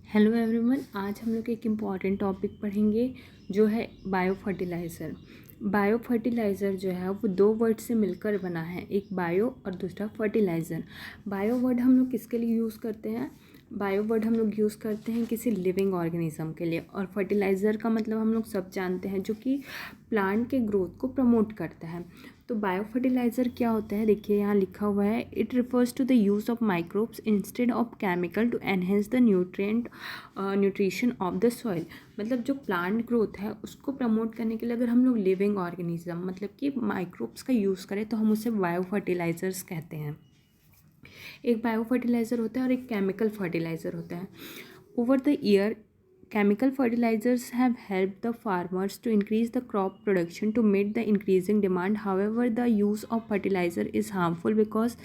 Hello everyone, आज हम लोग एक इम्पॉर्टेंट टॉपिक पढ़ेंगे जो है बायो फर्टिलाइज़र। बायो फर्टिलाइज़र जो है वो दो वर्ड से मिलकर बना है, एक बायो और दूसरा फर्टिलाइज़र। बायो वर्ड हम लोग किसके लिए यूज़ करते हैं? बायो वर्ड हम लोग यूज़ करते हैं किसी लिविंग ऑर्गेनिज्म के लिए, और फर्टिलाइज़र का मतलब हम लोग सब जानते हैं जो कि प्लांट के ग्रोथ को प्रमोट करता है। तो बायो फर्टिलाइज़र क्या होता है, देखिए यहाँ लिखा हुआ है, it refers to the use of microbes instead of chemical to enhance the nutrition of the soil. मतलब जो प्लांट ग्रोथ है उसको प्रमोट करने के लिए अगर हम लोग लिविंग ऑर्गेनिज्म मतलब कि माइक्रोब्स का यूज़ करें तो हम उसे बायो फर्टिलाइज़र्स कहते हैं। एक बायो फर्टिलाइज़र होता है और एक केमिकल फर्टिलाइज़र होता है। Over the year chemical fertilizers have helped the farmers to increase the crop production to meet the increasing demand. However, the use of fertilizer is harmful because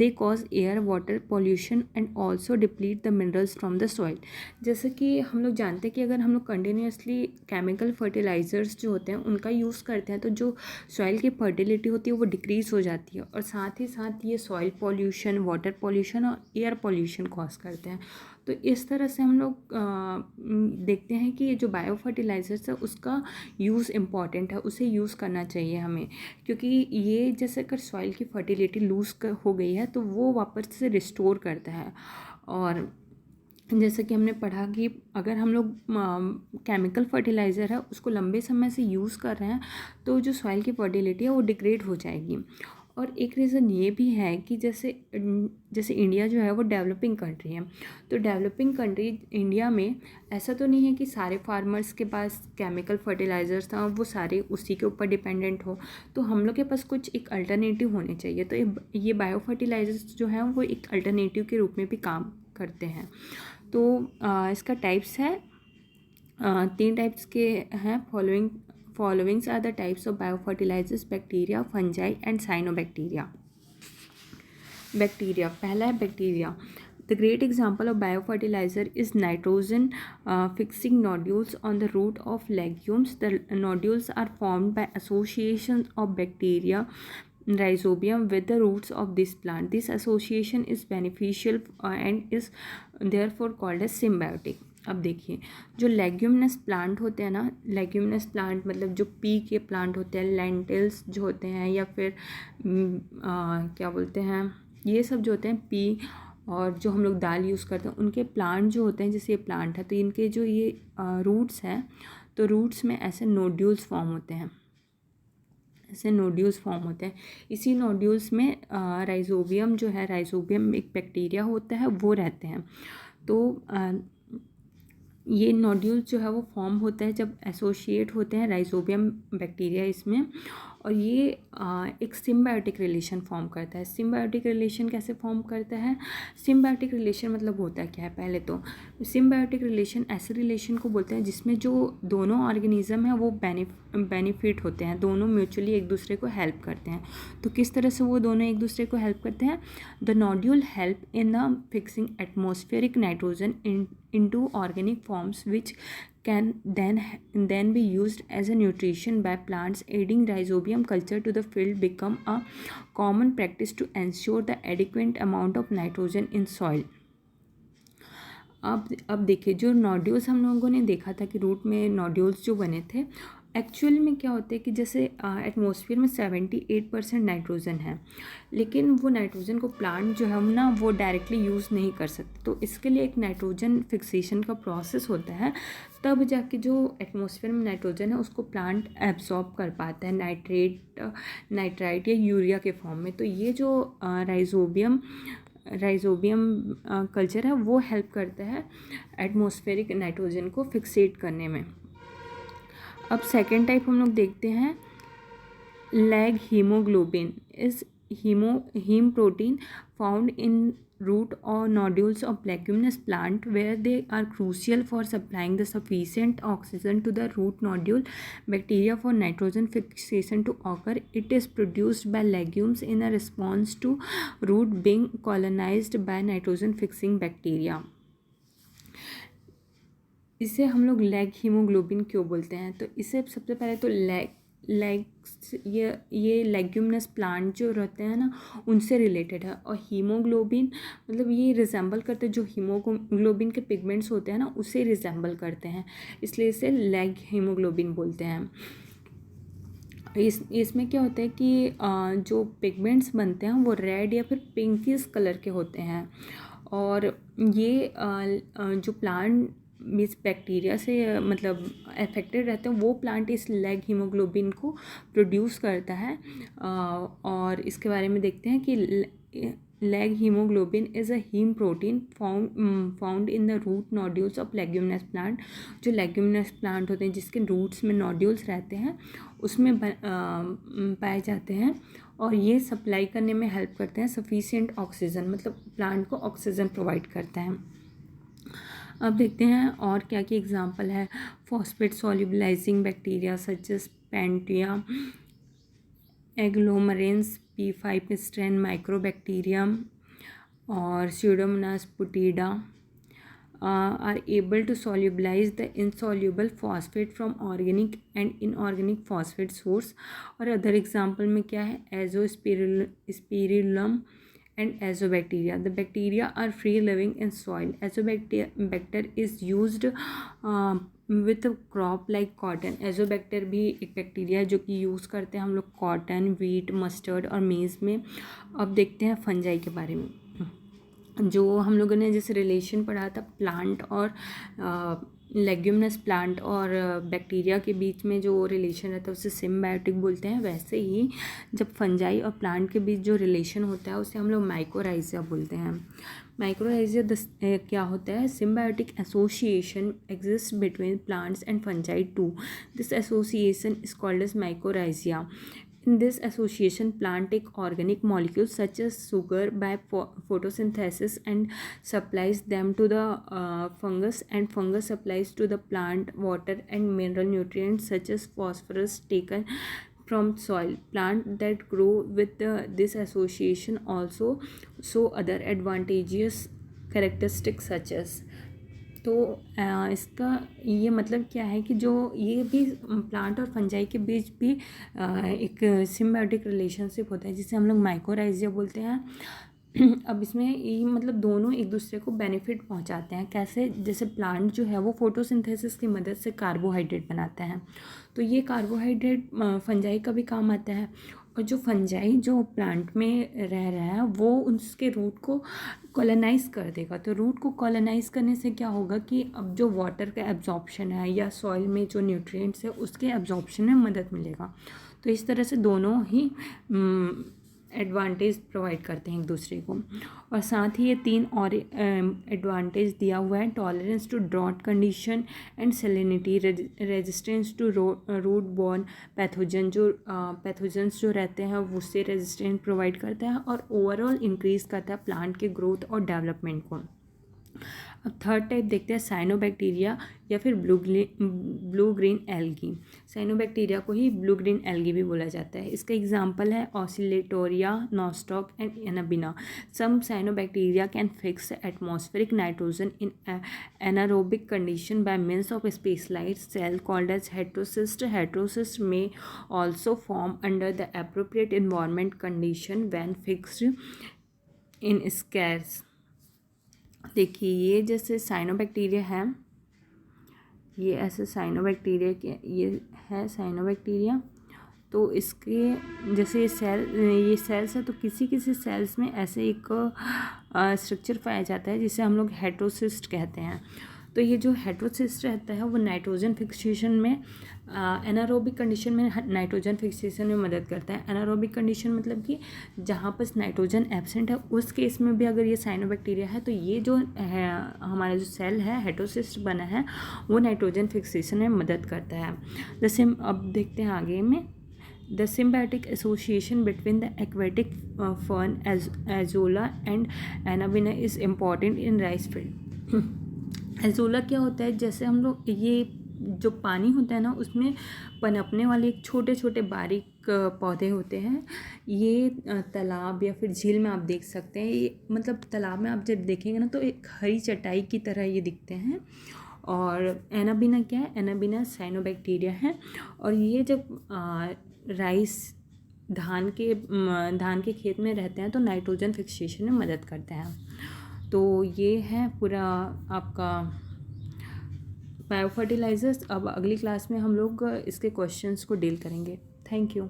they cause air water pollution and also deplete the minerals from the soil. जैसे कि हम लोग जानते हैं कि अगर हम लोग कंटिन्यूसली केमिकल फर्टिलाइज़र्स जो होते हैं उनका यूज़ करते हैं तो जो सॉइल की फर्टिलिटी होती है वो डिक्रीज़ हो जाती है, और साथ ही साथ ये सॉइल पॉल्यूशन, वाटर पॉल्यूशन और एयर पॉल्यूशन कॉज करते हैं। तो इस तरह से हम लोग देखते हैं कि ये जो बायो फर्टिलाइज़र्स है उसका यूज़ इम्पॉर्टेंट है, उसे यूज़ करना चाहिए हमें, क्योंकि ये जैसे अगर सॉइल की फर्टिलिटी लूज़ हो गई है तो वो वापस से रिस्टोर करता है। और जैसे कि हमने पढ़ा कि अगर हम लोग केमिकल फर्टिलाइज़र है उसको लंबे समय से यूज़ कर रहे हैं तो जो सॉइल की फर्टिलिटी है वो डिग्रेड हो जाएगी। और एक रीज़न ये भी है कि जैसे जैसे इंडिया जो है वो डेवलपिंग कंट्री है, तो डेवलपिंग कंट्री इंडिया में ऐसा तो नहीं है कि सारे फार्मर्स के पास केमिकल फर्टिलाइज़र्स था वो सारे उसी के ऊपर डिपेंडेंट हो। तो हम लोग के पास कुछ एक अल्टरनेटिव होने चाहिए, तो ये बायो फर्टिलाइज़र्स जो हैं वो एक अल्टरनेटिव के रूप में भी काम करते हैं। तो इसका टाइप्स है, 3 टाइप्स के हैं। Followings are the types of biofertilizers: bacteria, fungi and cyanobacteria. Bacteria, पहला है bacteria. The great example of biofertilizer is nitrogen fixing nodules on the root of legumes. The nodules are formed by association of bacteria rhizobium with the roots of this plant. This association is beneficial and is therefore called as symbiotic. अब देखिए, जो leguminous plant होते हैं ना, leguminous plant मतलब जो P के plant होते हैं, लेंटिल्स जो होते हैं, या फिर क्या बोलते हैं, ये सब जो होते हैं पी, और जो हम लोग दाल यूज़ करते हैं उनके प्लांट जो होते हैं, जैसे ये प्लांट है तो इनके जो ये रूट्स हैं, तो रूट्स में ऐसे नोड्यूल्स फॉर्म होते हैं, ऐसे नोड्यूल्स फॉर्म होते हैं। इसी नोड्यूल्स में राइजोबियम जो है, राइजोबियम एक बैक्टीरिया होता है, वो रहते हैं। तो ये नोड्यूल्स जो है वो फॉर्म होता है जब एसोसिएट होते हैं राइजोबियम बैक्टीरिया इसमें, और ये एक सिम्बायोटिक रिलेशन फॉर्म करता है। सिम्बायोटिक रिलेशन कैसे फॉर्म करता है? सिम्बायोटिक रिलेशन मतलब होता क्या है? पहले तो सिम्बायोटिक रिलेशन ऐसे रिलेशन को बोलते हैं जिसमें जो दोनों ऑर्गेनिज्म है वो बेनिफिट होते हैं, दोनों म्यूचुअली एक दूसरे को हेल्प करते हैं। तो किस तरह से वो दोनों एक दूसरे को हेल्प करते हैं? The nodule help in the fixing atmospheric nitrogen into organic forms which can then be used as a nutrition by plants. Adding rhizobium culture to the field become a common practice to ensure the adequate amount of nitrogen in soil. अब देखिए, जो nodules हम लोगों ने देखा था कि root में नोड्यूल्स जो बने थे, एक्चुअल में क्या होता है कि जैसे एटमॉस्फेयर में 78% नाइट्रोजन है, लेकिन वो नाइट्रोजन को प्लांट जो है ना वो डायरेक्टली यूज़ नहीं कर सकते, तो इसके लिए एक नाइट्रोजन फिक्सेशन का प्रोसेस होता है, तब जाके जो एटमॉस्फेयर में नाइट्रोजन है उसको प्लांट एब्जॉर्ब कर पाता है नाइट्राइट या यूरिया के फॉर्म में। तो ये जो राइजोबियम कल्चर है वो हेल्प करता है एटमॉस्फेरिक नाइट्रोजन को फिक्सेट करने में। अब सेकेंड टाइप हम लोग देखते हैं, leghaemoglobin is haem protein found in root or nodules of leguminous plant where they are crucial for supplying the sufficient oxygen to the root nodule bacteria for nitrogen fixation to occur. It is produced by legumes in a response to root being colonized by nitrogen fixing bacteria. इसे हम लोग lag haemoglobin क्यों बोलते हैं? तो इसे सबसे पहले तो लेग्स ये लेग्यूमिनस प्लांट जो रहते हैं ना उनसे रिलेटेड है। और हीमोग्लोबिन मतलब ये रिजेंबल करते हैं, जो हीमोग्लोबिन के पिगमेंट्स होते हैं ना उसे रिजेंबल करते हैं, इसलिए इसे लेग हीमोग्लोबिन बोलते हैं। इसमें क्या होता है कि जो पिगमेंट्स बनते हैं वो रेड या फिर पिंकिश कलर के होते हैं। और ये जो प्लांट इस बैक्टीरिया से मतलब अफेक्टेड रहते हैं वो प्लांट इस लेग हीमोग्लोबिन को प्रोड्यूस करता है। और इसके बारे में देखते हैं कि leghemoglobin is a heme protein found in the root nodules of leguminous plant. जो लेग्यूमिनस प्लांट होते हैं जिसके रूट्स में नोड्यूल्स रहते हैं उसमें पाए जाते हैं, और ये सप्लाई करने में हेल्प करते हैं सफिशिएंट ऑक्सीजन, मतलब प्लांट को ऑक्सीजन प्रोवाइड करते हैं। अब देखते हैं और क्या क्या एग्जांपल है। Phosphate solubilizing bacteria such as Pantoea, agglomerans, P5 strain microbacterium और Pseudomonas putida are able to solubilize the insoluble phosphate from organic and inorganic phosphate source। और अदर एग्जांपल में क्या है, एजोस्पिरुलम and azobacteria. The bacteria are free living in soil. Azobacter is used with crop like cotton. Azobacter भी एक bacteria है जो कि use करते हैं हम लोग कॉटन, वीट, मस्टर्ड और मेज़ में। अब देखते हैं फंजाई के बारे में। जो हम लोगों ने जैसे रिलेशन पढ़ा था प्लांट और लेग्यूमिनस प्लांट और बैक्टीरिया के बीच में जो रिलेशन रहता है उसे सिम्बायोटिक बोलते हैं। वैसे ही जब फंजाई और प्लांट के बीच जो रिलेशन होता है उसे हम लोग माइकोराइजिया बोलते हैं। माइकोराइजिया क्या होता है, symbiotic association exist between plants and fungi too. This association is called as mycorrhiza. In this association, plant take organic molecules such as sugar by photosynthesis and supplies them to the fungus, and fungus supplies to the plant water and mineral nutrients such as phosphorus taken from soil. Plant that grow with this association also show other advantageous characteristics such as। तो इसका ये मतलब क्या है कि जो ये भी प्लांट और फंजाई के बीच भी एक सिम्बायोटिक रिलेशनशिप होता है जिसे हम लोग माइकोराइजिया बोलते हैं। अब इसमें ये मतलब दोनों एक दूसरे को बेनिफिट पहुंचाते हैं। कैसे, जैसे प्लांट जो है वो फोटोसिंथेसिस की मदद से कार्बोहाइड्रेट बनाता है, तो ये कार्बोहाइड्रेट फंजाई का भी काम आता है। और जो फंजाई जो प्लांट में रह रहा है वो उसके रूट को कॉलोनाइज कर देगा। तो रूट को कॉलोनाइज करने से क्या होगा कि अब जो वाटर का एब्जॉर्प्शन है या सॉइल में जो न्यूट्रिएंट्स है उसके एब्जॉर्प्शन में मदद मिलेगा। तो इस तरह से दोनों ही एडवांटेज प्रोवाइड करते हैं एक दूसरे को। और साथ ही ये 3 और एडवांटेज दिया हुआ है, tolerance to drought condition and salinity, resistance to root borne pathogen, जो पैथोजन्स जो रहते हैं उससे रेजिस्टेंस प्रोवाइड करता है और ओवरऑल इंक्रीज करता है प्लांट के ग्रोथ और डेवलपमेंट को। अब थर्ड टाइप देखते हैं साइनोबैक्टीरिया या फिर ब्लू ग्रीन एल्गी। साइनोबैक्टीरिया को ही ब्लू ग्रीन एल्गी भी बोला जाता है। इसका एग्जांपल है Oscillatoria, Nostoc and Anabaena. Some cyanobacteria can fix atmospheric nitrogen in anaerobic condition by means of specialised cell called as heterocyst. Heterocyst में also form under the appropriate environment condition when fixed in scarce. देखिए ये जैसे cyanobacteria है, ये ऐसे cyanobacteria के ये है साइनोबैक्टीरिया। तो इसके जैसे ये सेल्स है, तो किसी किसी सेल्स में ऐसे एक स्ट्रक्चर पाया जाता है जिसे हम लोग हेटेरोसिस्ट कहते हैं। तो ये जो हेटेरोसिस्ट रहता है वो नाइट्रोजन फिक्सेशन में एनारोबिक कंडीशन में नाइट्रोजन फिक्सेशन में मदद करता है। एनारोबिक कंडीशन मतलब कि जहाँ पर नाइट्रोजन एब्सेंट है उस केस में भी अगर ये साइनोबैक्टीरिया है तो ये जो है हमारा जो सेल है हेटेरोसिस्ट बना है वो नाइट्रोजन फिक्सेशन में मदद करता है। जैसे अब देखते हैं आगे में, The symbiotic association between the aquatic fern Azolla and Anabina is important in rice field। Azolla क्या होता है, जैसे हम लोग ये जो पानी होता है ना उसमें पनपने वाले एक छोटे छोटे बारीक पौधे होते हैं। ये तालाब या फिर झील में आप देख सकते हैं। ये मतलब तालाब में आप जब देखेंगे ना तो एक हरी चटाई की तरह ये दिखते हैं। और एनाबीना क्या है, एनाबीना साइनोबैक्टीरिया है। और ये जब राइस धान के खेत में रहते हैं तो नाइट्रोजन फिक्सेशन में मदद करते हैं। तो ये है पूरा आपका बायो फर्टिलाइजर्स। अब अगली क्लास में हम लोग इसके क्वेश्चंस को डील करेंगे। Thank you.